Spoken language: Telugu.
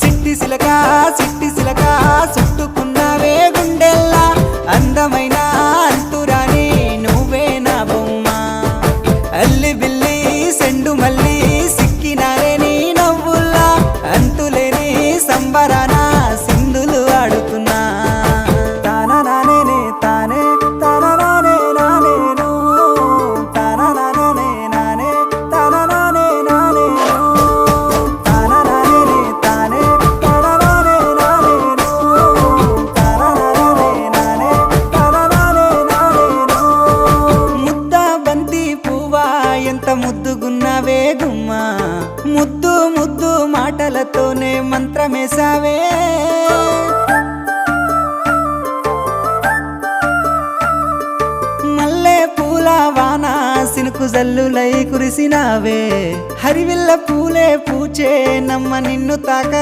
సిట్టి సిలక చుట్టుకున్నావే గుండెల్లా అందమైన అంతురాని నువ్వే నా బొమ్మ అల్లి బిల్లి సెండు మల్లి సిక్కినారే నీ నవ్వుల్లా అంతులేని సంబరాన సింధులు ఆడుతున్నా తానా నానే తానే తానా నానే నానేను తానా నానే నానే తానా నానే నానేను తానా నానే తానే తానా నానే నానేను తానా నానే నానే తానా నానే నానేను ముద్ద బంతి పువ్వా ఎంత ముద్దుగున్నావే గుమ్మా ముద్దు ముద్దు మాటలతోనే మంత్రమేసావే మల్లె పూల వాన సినుకు జల్లులై కురిసినావే హరివిల్ల పూలే పూచే నమ్మ నిన్ను తాక